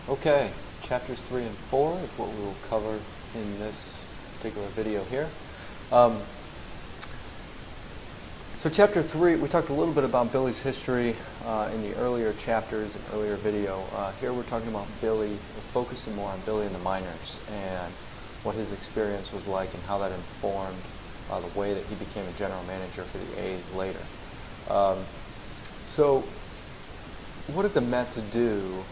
Okay, chapters 3 and 4 is what we will cover in this particular video here. So chapter 3, we talked a little bit about Billy's history in the earlier chapters and earlier video. Here we're talking about Billy, we're focusing more on Billy in the minors and what his experience was like and how that informed the way that he became a general manager for the A's later. So what did the Mets do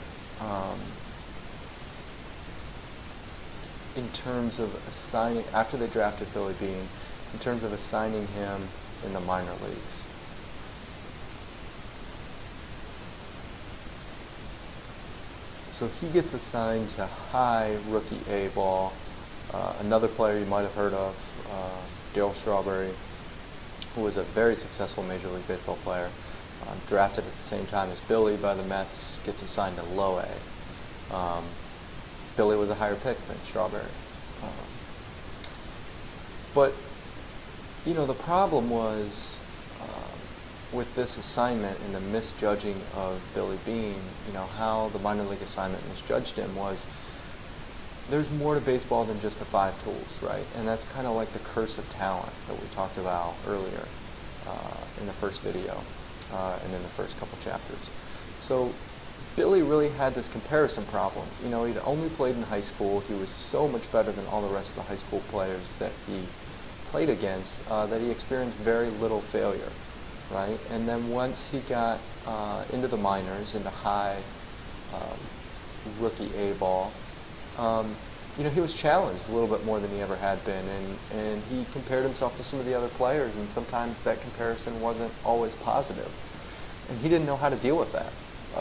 in terms of assigning, after they drafted Billy Beane, in terms of assigning him in the minor leagues? So he gets assigned to high rookie A ball. Another player you might have heard of, Darryl Strawberry, who was a very successful Major League Baseball player, drafted at the same time as Billy by the Mets, gets assigned to low A. Billy was a higher pick than Strawberry. But, you know, the problem was with this assignment and the misjudging of Billy Beane, you know, how the minor league assignment misjudged him was there's more to baseball than just the 5 tools, right? And that's kind of like the curse of talent that we talked about earlier in the first video and in the first couple chapters. So Billy really had this comparison problem. You know, he'd only played in high school. He was so much better than all the rest of the high school players that he played against that he experienced very little failure, right? And then once he got into the minors, into high rookie A ball, you know, he was challenged a little bit more than he ever had been, and he compared himself to some of the other players, and sometimes that comparison wasn't always positive. And he didn't know how to deal with that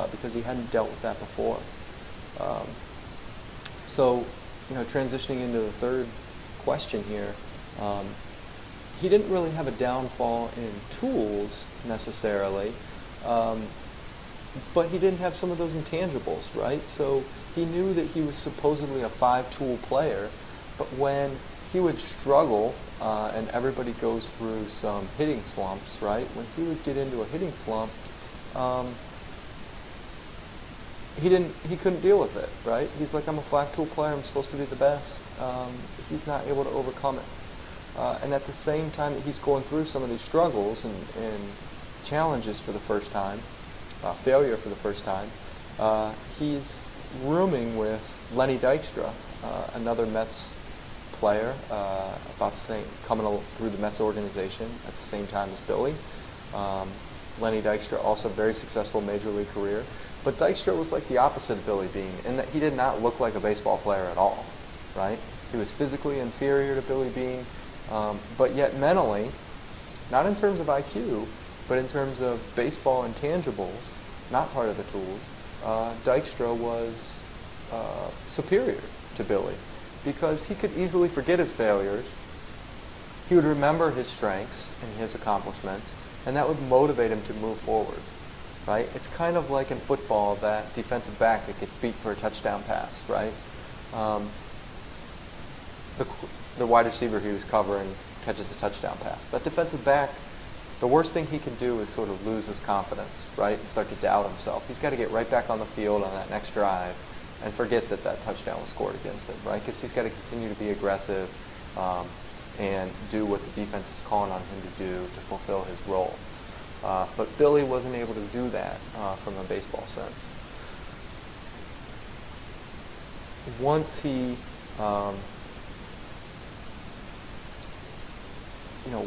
because he hadn't dealt with that before. So, you know, transitioning into the third question here, he didn't really have a downfall in tools necessarily, but he didn't have some of those intangibles, right? So he knew that he was supposedly a 5-tool player, but when he would struggle, and everybody goes through some hitting slumps, right? When he would get into a hitting slump, he couldn't deal with it, right? He's like, I'm a 5-tool player, I'm supposed to be the best. He's not able to overcome it. And at the same time that he's going through some of these struggles and challenges for the first time, failure for the first time, he's rooming with Lenny Dykstra, another Mets player, about the same, coming through the Mets organization at the same time as Billy. Lenny Dykstra, also very successful Major League career. But Dykstra was like the opposite of Billy Beane in that he did not look like a baseball player at all, right? He was physically inferior to Billy Beane, but yet mentally, not in terms of IQ, but in terms of baseball intangibles, not part of the tools, Dykstra was superior to Billy because he could easily forget his failures. He would remember his strengths and his accomplishments, and that would motivate him to move forward, right? It's kind of like in football, that defensive back that gets beat for a touchdown pass, right? The wide receiver he was covering catches a touchdown pass. That defensive back, the worst thing he can do is sort of lose his confidence, right, and start to doubt himself. He's got to get right back on the field on that next drive and forget that that touchdown was scored against him, right, because he's got to continue to be aggressive and do what the defense is calling on him to do to fulfill his role. But Billy wasn't able to do that from a baseball sense. Once he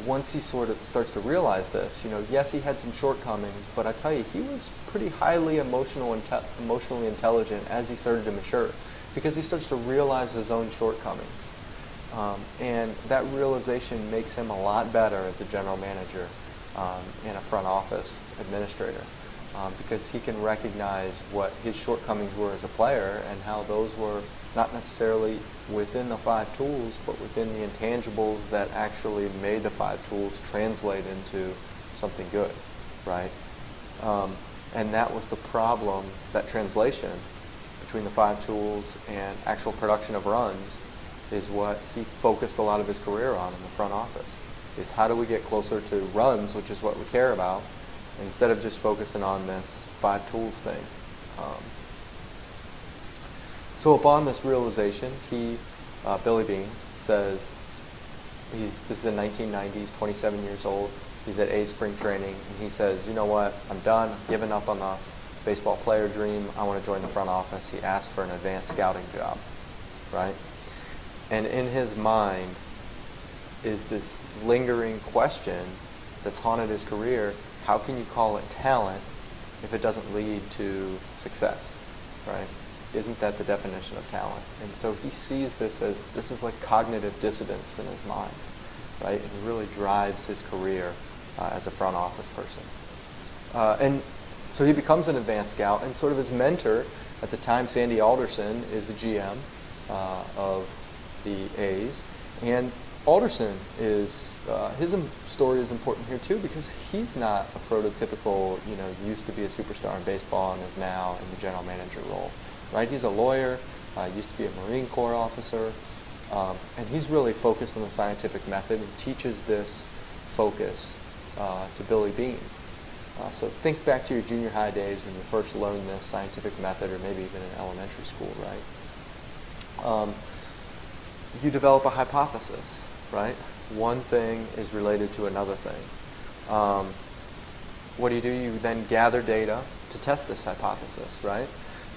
once he sort of starts to realize this, yes, he had some shortcomings, but I tell you, he was pretty highly emotionally intelligent as he started to mature, because he starts to realize his own shortcomings. And that realization makes him a lot better as a general manager and a front office administrator, because he can recognize what his shortcomings were as a player and how those were not necessarily within the 5 tools, but within the intangibles that actually made the 5 tools translate into something good, right? And that was the problem, that translation between the 5 tools and actual production of runs is what he focused a lot of his career on in the front office, is how do we get closer to runs, which is what we care about, instead of just focusing on this 5 tools thing. So upon this realization, Billy Beane, says, this is in 1990, he's 27 years old, he's at A spring training, and he says, you know what, I'm done, I'm giving up on the baseball player dream, I want to join the front office. He asked for an advanced scouting job, right? And in his mind is this lingering question that's haunted his career: how can you call it talent if it doesn't lead to success, right? Isn't that the definition of talent? And so he sees this is like cognitive dissonance in his mind, right? And it really drives his career as a front office person. And so he becomes an advanced scout, and sort of his mentor at the time, Sandy Alderson, is the GM of the A's. And Alderson is, his story is important here too, because he's not a prototypical, used to be a superstar in baseball and is now in the general manager role, right? He's a lawyer, used to be a Marine Corps officer, and he's really focused on the scientific method and teaches this focus to Billy Beane. So think back to your junior high days when you first learned this scientific method, or maybe even in elementary school, right? You develop a hypothesis, right? One thing is related to another thing. What do? You then gather data to test this hypothesis, right?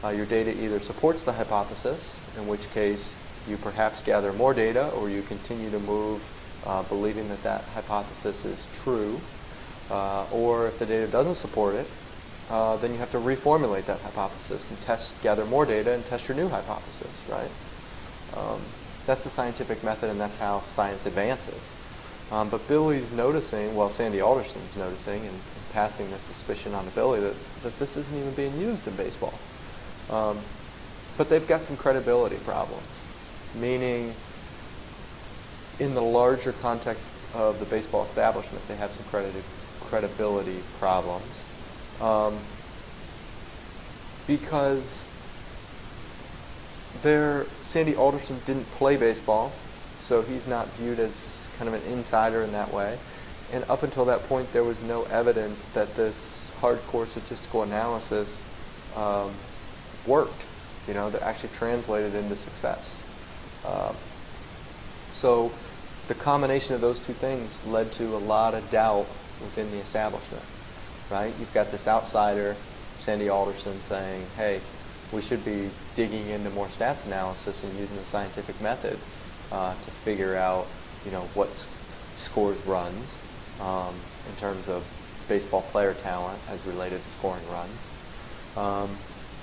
Your data either supports the hypothesis, in which case you perhaps gather more data, or you continue to move believing that hypothesis is true. Or if the data doesn't support it, then you have to reformulate that hypothesis and gather more data and test your new hypothesis, right? That's the scientific method, and that's how science advances. But Billy's noticing, Sandy Alderson's noticing and passing this suspicion on to Billy that this isn't even being used in baseball. But they've got some credibility problems, meaning in the larger context of the baseball establishment, they have some credibility problems because Sandy Alderson didn't play baseball, so he's not viewed as kind of an insider in that way. And up until that point, there was no evidence that this hardcore statistical analysis worked, that actually translated into success. So the combination of those two things led to a lot of doubt within the establishment, right? You've got this outsider, Sandy Alderson, saying, hey, we should be digging into more stats analysis and using the scientific method to figure out, what scores runs in terms of baseball player talent as related to scoring runs.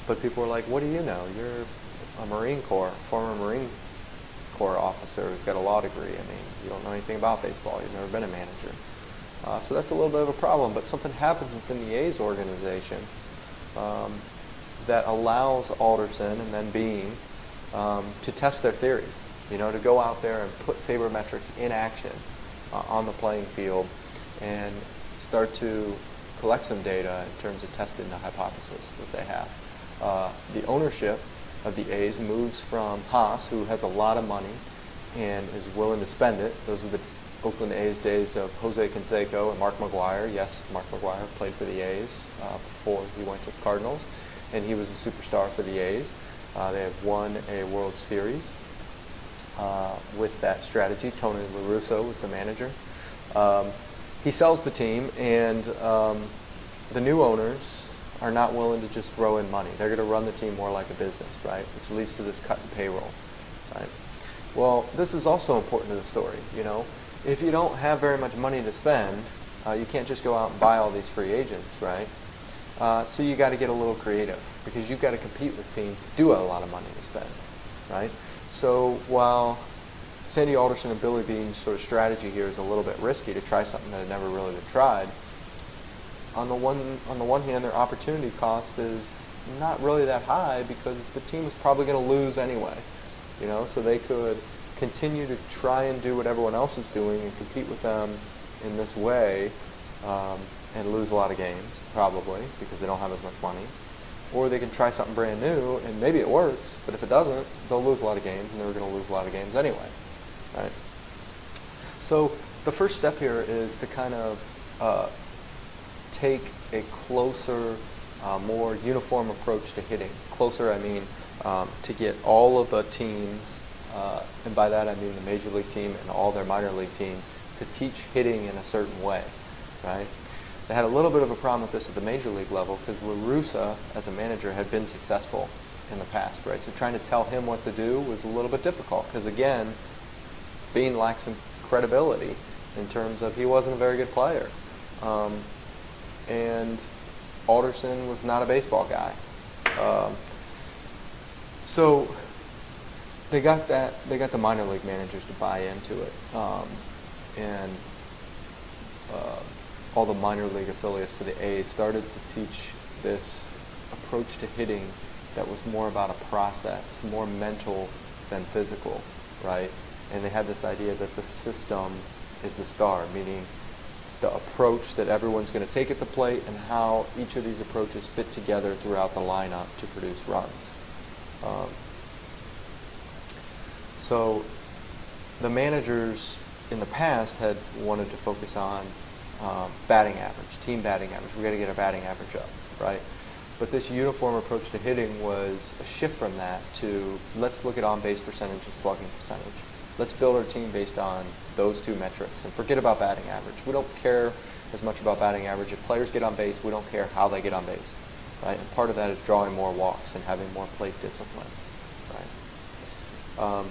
But people were like, what do you know? You're a former Marine Corps officer who's got a law degree. You don't know anything about baseball. You've never been a manager. So that's a little bit of a problem, but something happens within the A's organization that allows Alderson and then Beane to test their theory, to go out there and put sabermetrics in action on the playing field and start to collect some data in terms of testing the hypothesis that they have. The ownership of the A's moves from Haas, who has a lot of money and is willing to spend it. Those are the Oakland A's days of Jose Canseco and Mark McGwire. Yes, Mark McGwire played for the A's before he went to the Cardinals, and he was a superstar for the A's. They have won a World Series with that strategy. Tony La Russa was the manager. He sells the team, and the new owners are not willing to just throw in money. They're going to run the team more like a business, right? Which leads to this cut in payroll, right? Well, this is also important to the story, If you don't have very much money to spend, you can't just go out and buy all these free agents, right? So you got to get a little creative, because you've got to compete with teams that do have a lot of money to spend, right? So while Sandy Alderson and Billy Beane's sort of strategy here is a little bit risky to try something that had never really been tried, on the one hand, their opportunity cost is not really that high, because the team is probably going to lose anyway, so they could continue to try and do what everyone else is doing and compete with them in this way and lose a lot of games, probably, because they don't have as much money. Or they can try something brand new, and maybe it works, but if it doesn't, they'll lose a lot of games, and they're going to lose a lot of games anyway, right? So the first step here is to kind of take a closer more uniform approach to hitting. Closer, I mean, to get all of the teams, and by that I mean the major league team and all their minor league teams, to teach hitting in a certain way, right? They had a little bit of a problem with this at the major league level because La Russa, as a manager, had been successful in the past, right? So trying to tell him what to do was a little bit difficult because, again, Bean lacked some credibility in terms of he wasn't a very good player. And Alderson was not a baseball guy. So they got the minor league managers to buy into it. And all the minor league affiliates for the A's started to teach this approach to hitting that was more about a process, more mental than physical, right? And they had this idea that the system is the star, meaning the approach that everyone's going to take at the plate and how each of these approaches fit together throughout the lineup to produce runs. So the managers in the past had wanted to focus on batting average, team batting average. We got to get our batting average up, right? But this uniform approach to hitting was a shift from that to let's look at on-base percentage and slugging percentage. Let's build our team based on those two metrics and forget about batting average. We don't care as much about batting average. If players get on base, we don't care how they get on base, right? And part of that is drawing more walks and having more plate discipline, right?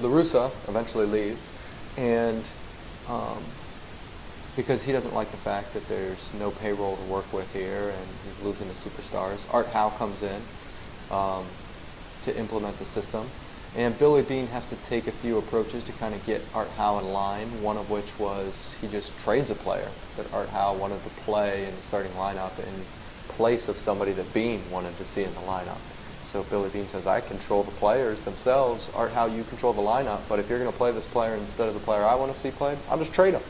La Russa eventually leaves, and because he doesn't like the fact that there's no payroll to work with here and he's losing his superstars, Art Howe comes in to implement the system. And Billy Beane has to take a few approaches to kind of get Art Howe in line, one of which was he just trades a player that Art Howe wanted to play in the starting lineup in place of somebody that Beane wanted to see in the lineup. So Billy Beane says, I control the players themselves. Art Howe, you control the lineup, but if you're going to play this player instead of the player I want to see played, I'll just trade him.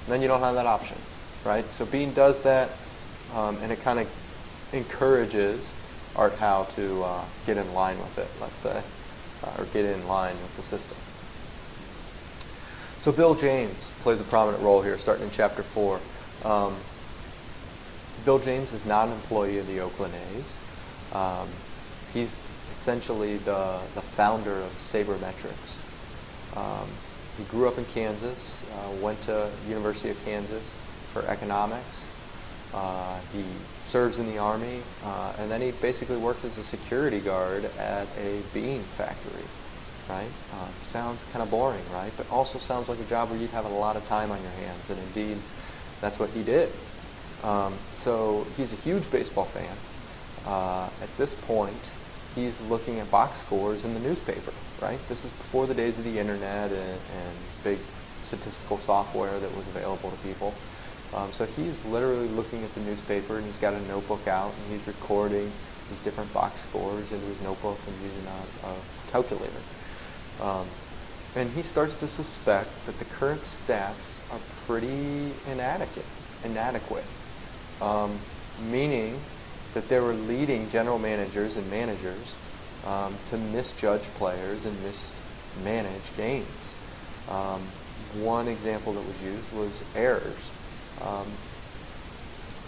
And then you don't have that option, right? So Beane does that, and it kind of encourages Art Howe to get in line with it, let's say, or get in line with the system. So Bill James plays a prominent role here, starting in Chapter 4. Bill James is not an employee of the Oakland A's. He's essentially the founder of sabermetrics. He grew up in Kansas, went to University of Kansas for economics. He serves in the Army, and then he basically works as a security guard at a bean factory, right? Sounds kind of boring, right? But also sounds like a job where you'd have a lot of time on your hands, and indeed, that's what he did. So he's a huge baseball fan. At this point, he's looking at box scores in the newspaper, right? This is before the days of the internet and big statistical software that was available to people. So he's literally looking at the newspaper, and he's got a notebook out, and he's recording these different box scores into his notebook and using a calculator. And he starts to suspect that the current stats are pretty inadequate, meaning that they were leading general managers and managers to misjudge players and mismanage games. One example that was used was errors.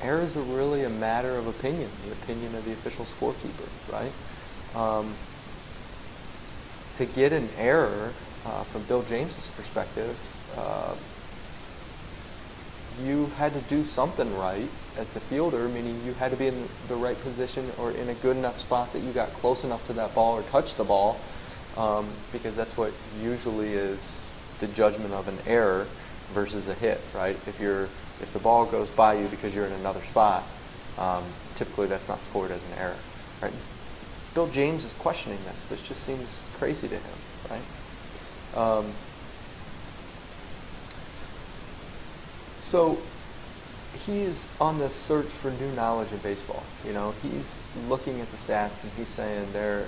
Errors are really a matter of opinion, the opinion of the official scorekeeper, right? To get an error from Bill James's perspective, you had to do something right as the fielder, meaning you had to be in the right position or in a good enough spot that you got close enough to that ball or touched the ball, because that's what usually is the judgment of an error versus a hit, right? If the ball goes by you because you're in another spot, typically that's not scored as an error, right? Bill James is questioning this. This just seems crazy to him, right? So he's on this search for new knowledge in baseball. You know, he's looking at the stats and he's saying they're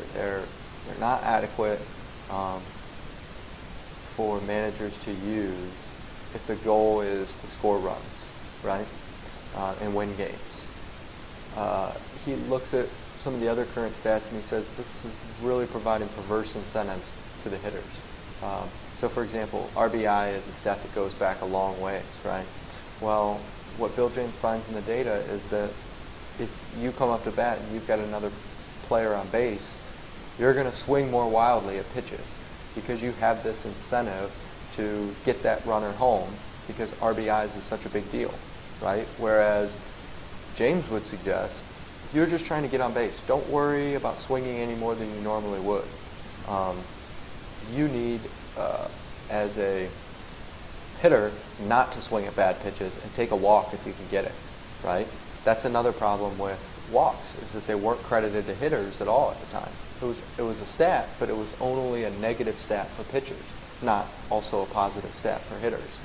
not adequate for managers to use if the goal is to score runs, right, and win games. He looks at some of the other current stats, and he says this is really providing perverse incentives to the hitters. So for example, RBI is a stat that goes back a long ways, right? Well, what Bill James finds in the data is that if you come up to bat and you've got another player on base, you're going to swing more wildly at pitches because you have this incentive to get that runner home because RBIs is such a big deal, right? Whereas James would suggest you're just trying to get on base. Don't worry about swinging any more than you normally would. You need, as a hitter, not to swing at bad pitches and take a walk if you can get it, right? That's another problem with walks, is that they weren't credited to hitters at all at the time. It was a stat, but it was only a negative stat for pitchers, not also a positive stat for hitters.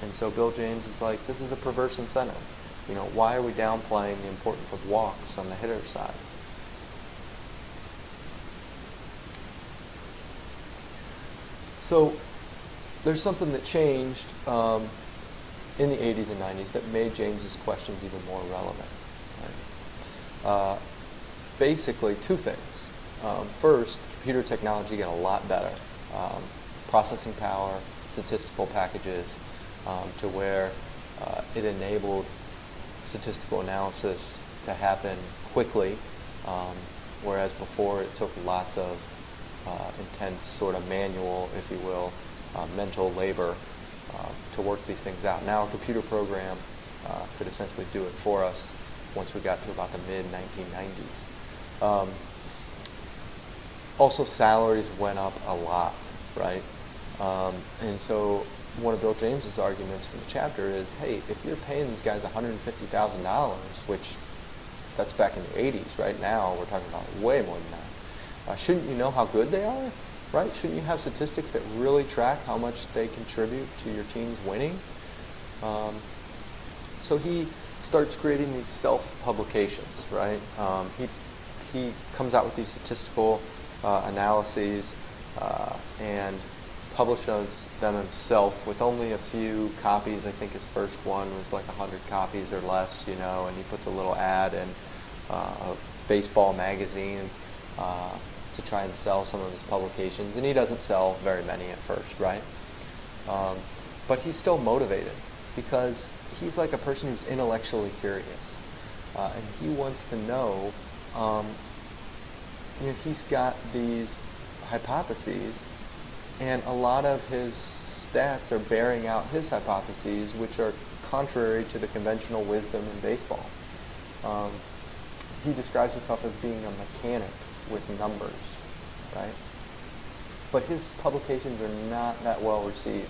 And so Bill James is like, this is a perverse incentive. You know, why are we downplaying the importance of walks on the hitter side? So there's something that changed in the 80s and 90s that made James's questions even more relevant. Right? Basically, two things. First, computer technology got a lot better. Processing power, statistical packages, to where it enabled statistical analysis to happen quickly, whereas before it took lots of intense sort of manual, if you will, mental labor to work these things out. Now a computer program could essentially do it for us once we got to about the mid-1990s. Also, salaries went up a lot, right? And so one of Bill James's arguments from the chapter is, hey, if you're paying these guys $150,000, which that's back in the 80s, right now we're talking about way more than that, shouldn't you know how good they are, right? Shouldn't you have statistics that really track how much they contribute to your team's winning? So he starts creating these self-publications, right? He comes out with these statistical analyses and publishes them himself with only a few copies. I think his first one was like 100 copies or less, you know, and he puts a little ad in a baseball magazine to try and sell some of his publications, and he doesn't sell very many at first, right? But he's still motivated because he's like a person who's intellectually curious, and he wants to know, you know, he's got these hypotheses, and a lot of his stats are bearing out his hypotheses, which are contrary to the conventional wisdom in baseball. He describes himself as being a mechanic with numbers, right? But his publications are not that well received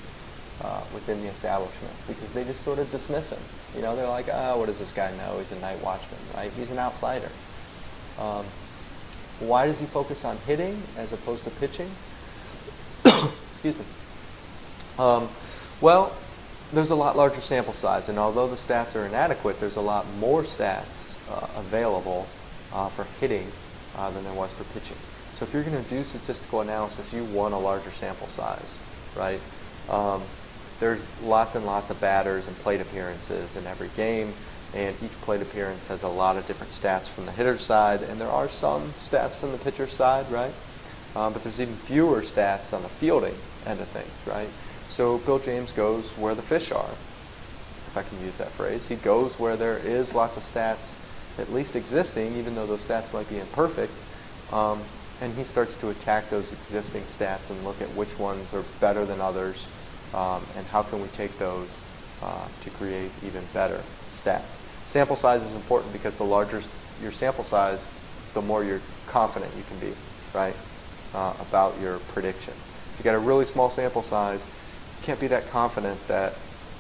within the establishment because they just sort of dismiss him. You know, they're like, oh, what does this guy know? He's a night watchman, right? He's an outsider. Why does he focus on hitting as opposed to pitching? Excuse me. Well, there's a lot larger sample size, and although the stats are inadequate, there's a lot more stats available for hitting than there was for pitching. So if you're going to do statistical analysis, you want a larger sample size, right? There's lots and lots of batters and plate appearances in every game, and each plate appearance has a lot of different stats from the hitter's side, and there are some stats from the pitcher's side, right? But there's even fewer stats on the fielding end of things, right? So Bill James goes where the fish are, if I can use that phrase. He goes where there is lots of stats at least existing, even though those stats might be imperfect, and he starts to attack those existing stats and look at which ones are better than others, and how can we take those to create even better stats. Sample size is important because the larger your sample size, the more you're confident you can be, right, about your prediction. If you got a really small sample size, you can't be that confident that,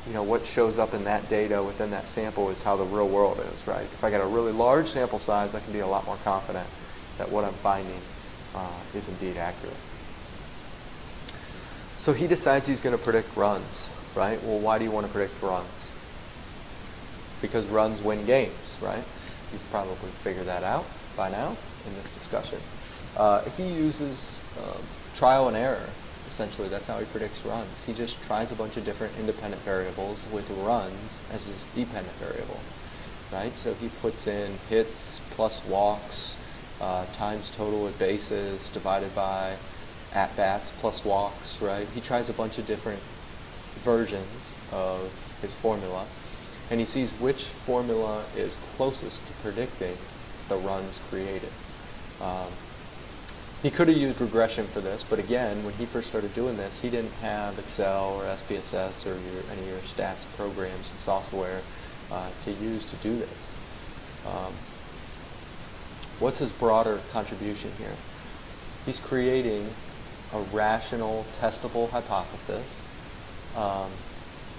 you know, what shows up in that data within that sample is how the real world is, right? If I got a really large sample size, I can be a lot more confident that what I'm finding is indeed accurate. So he decides he's going to predict runs, right? Well, why do you want to predict runs? Because runs win games, right? You've probably figured that out by now in this discussion. He uses trial and error. Essentially, that's how he predicts runs. He just tries a bunch of different independent variables with runs as his dependent variable, right? So he puts in hits plus walks times total at bases divided by at-bats plus walks, right? He tries a bunch of different versions of his formula, and he sees which formula is closest to predicting the runs created. He could have used regression for this, but again, when he first started doing this, he didn't have Excel or SPSS or any of your stats programs and software to use to do this. What's his broader contribution here? He's creating a rational, testable hypothesis,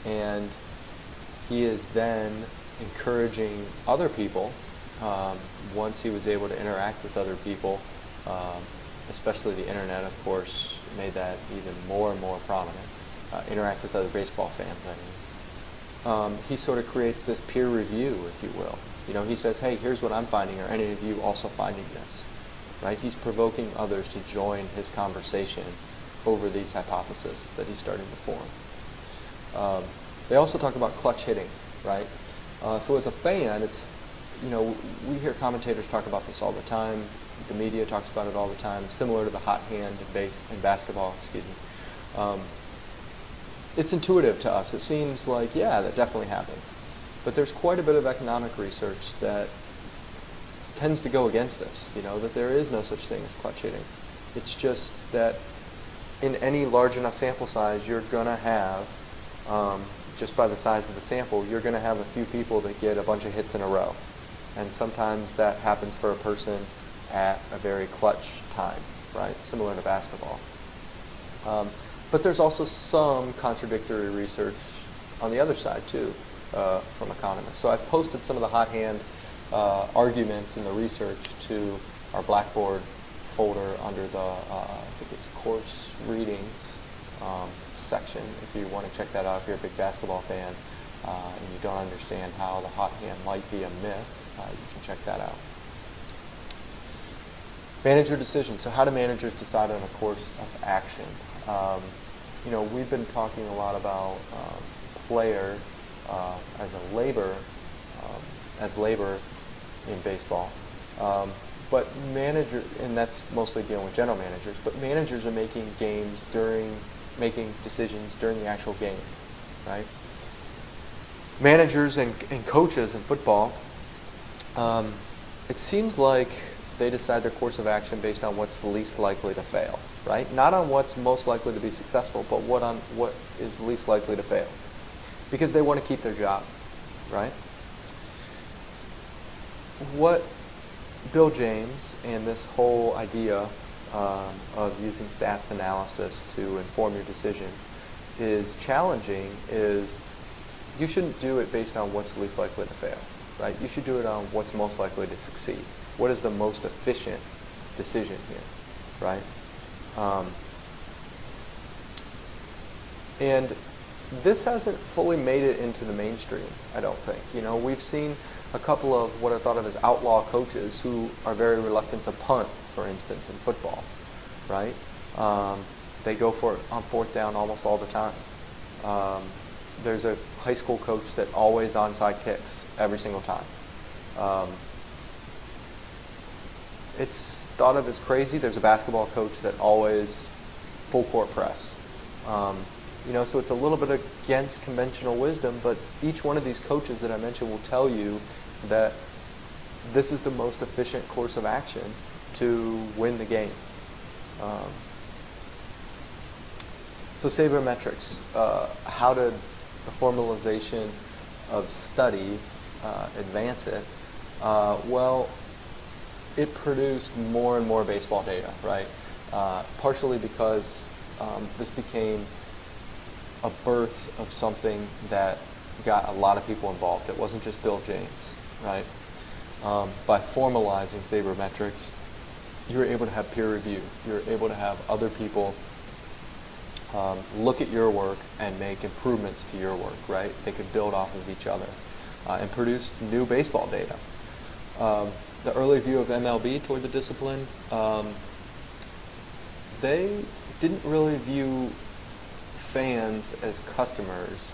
and he is then encouraging other people, once he was able to interact with other people, especially the internet, of course, made that even more and more prominent. Interact with other baseball fans, I mean. He sort of creates this peer review, if you will. You know, he says, hey, here's what I'm finding. Are any of you also finding this? Right? He's provoking others to join his conversation over these hypotheses that he's starting to form. They also talk about clutch hitting, right? So as a fan, it's, you know, we hear commentators talk about this all the time. The media talks about it all the time, similar to the hot hand in basketball, excuse me. It's intuitive to us. It seems like, yeah, that definitely happens. But there's quite a bit of economic research that tends to go against this, you know, that there is no such thing as clutch hitting. It's just that in any large enough sample size, you're going to have, just by the size of the sample, you're going to have a few people that get a bunch of hits in a row. And sometimes that happens for a person at a very clutch time, right? Similar to basketball. But there's also some contradictory research on the other side too, from economists. So I've posted some of the hot hand arguments in the research to our Blackboard folder under the, I think it's course readings section. If you want to check that out, if you're a big basketball fan and you don't understand how the hot hand might be a myth, you can check that out. Manager decision. So how do managers decide on a course of action? You know, we've been talking a lot about player as labor in baseball. But manager, and that's mostly dealing with general managers, but managers are making decisions during the actual game, right? Managers and coaches in football, it seems like they decide their course of action based on what's least likely to fail, right? Not on what's most likely to be successful, but what is least likely to fail. Because they want to keep their job, right? What Bill James and this whole idea of using stats analysis to inform your decisions is challenging is you shouldn't do it based on what's least likely to fail, right? You should do it on what's most likely to succeed. What is the most efficient decision here, right? And this hasn't fully made it into the mainstream, I don't think. You know, we've seen a couple of what I thought of as outlaw coaches who are very reluctant to punt, for instance, in football, right? They go for it on fourth down almost all the time. There's a high school coach that always onside kicks every single time. It's thought of as crazy. There's a basketball coach that always full court press. You know, so it's a little bit against conventional wisdom, but each one of these coaches that I mentioned will tell you that this is the most efficient course of action to win the game. So sabermetrics, how did the formalization of study advance it? Well, it produced more and more baseball data, right? Partially because this became a birth of something that got a lot of people involved. It wasn't just Bill James, right? By formalizing sabermetrics, you were able to have peer review. You were able to have other people look at your work and make improvements to your work, right? They could build off of each other and produce new baseball data. The early view of MLB toward the discipline, they didn't really view fans as customers.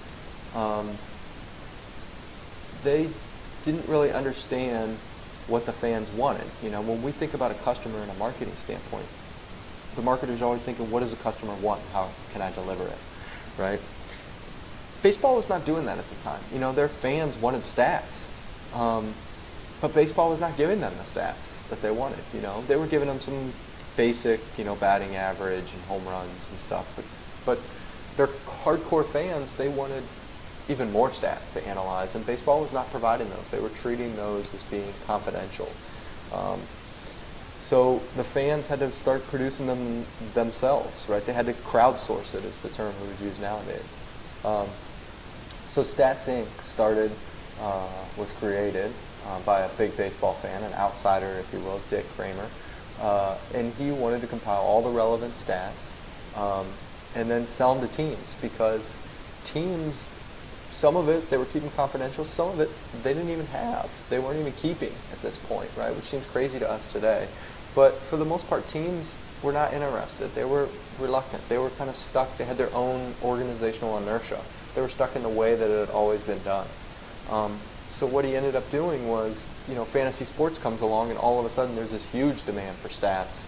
They didn't really understand what the fans wanted. When we think about a customer in a marketing standpoint, the marketer's always thinking, what does the customer want? How can I deliver it, right? Baseball was not doing that at the time. Their fans wanted stats, but baseball was not giving them the stats that they wanted. They were giving them some basic, batting average and home runs and stuff, but their hardcore fans, they wanted even more stats to analyze, and baseball was not providing those. They were treating those as being confidential. So the fans had to start producing them themselves, right? They had to crowdsource it, is the term we would use nowadays. So Stats Inc. was created by a big baseball fan, an outsider, if you will, Dick Kramer. And he wanted to compile all the relevant stats and then sell them to teams, because teams, some of it they were keeping confidential, some of it they didn't even have. They weren't even keeping at this point, right? Which seems crazy to us today. But for the most part, teams were not interested. They were reluctant. They were kind of stuck. They had their own organizational inertia. They were stuck in the way that it had always been done. So what he ended up doing was, fantasy sports comes along, and all of a sudden there's this huge demand for stats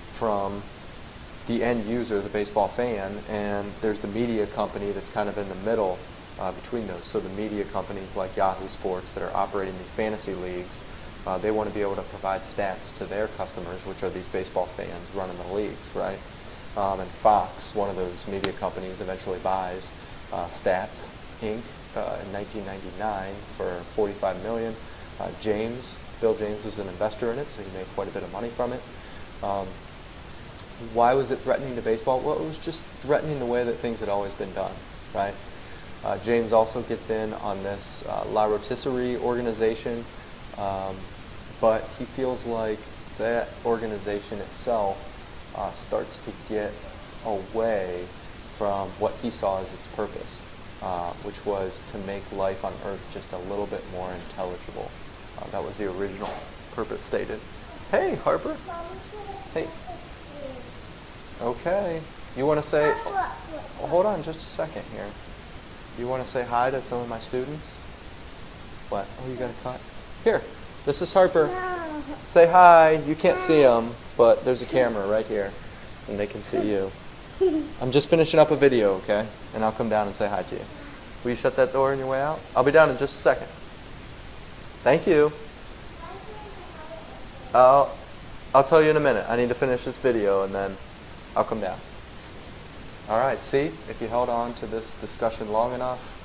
from the end user, the baseball fan, and there's the media company that's kind of in the middle between those. So the media companies like Yahoo Sports that are operating these fantasy leagues, they want to be able to provide stats to their customers, which are these baseball fans running the leagues, right? And Fox, one of those media companies, eventually buys Stats Inc. In 1999 for $45 million. Bill James was an investor in it, so he made quite a bit of money from it. Why was it threatening to baseball? Well, it was just threatening the way that things had always been done, right? James also gets in on this La Rotisserie organization, but he feels like that organization itself starts to get away from what he saw as its purpose, which was to make life on Earth just a little bit more intelligible. That was the original purpose stated. Hey, Harper. Hey. Okay. You want to say... Well, hold on just a second here. You want to say hi to some of my students? What? Oh, you got a cut? Here. This is Harper. No. Say hi. You can't see them, but there's a camera right here, and they can see you. I'm just finishing up a video, okay? And I'll come down and say hi to you. Will you shut that door on your way out? I'll be down in just a second. Thank you. I'll tell you in a minute. I need to finish this video, and then I'll come down. All right, see? If you held on to this discussion long enough,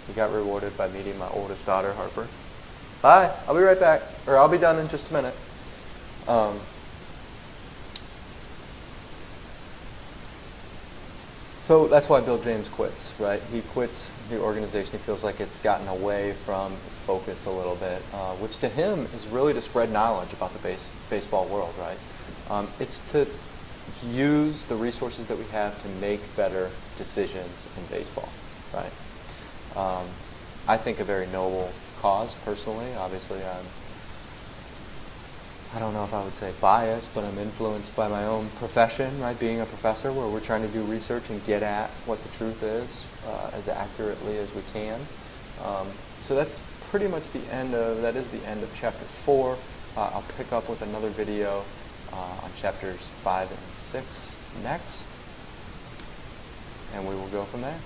you got rewarded by meeting my oldest daughter, Harper. Bye. I'll be right back. Or I'll be done in just a minute. So that's why Bill James quits, right? He quits the organization. He feels like it's gotten away from its focus a little bit, which to him is really to spread knowledge about the baseball world, right? It's to use the resources that we have to make better decisions in baseball, right? I think a very noble cause, personally. Obviously, I don't know if I would say biased, but I'm influenced by my own profession, right? Being a professor, where we're trying to do research and get at what the truth is as accurately as we can. So that's pretty much the end of, that is the end of chapter 4. I'll pick up with another video on chapters 5 and 6 next, and we will go from there.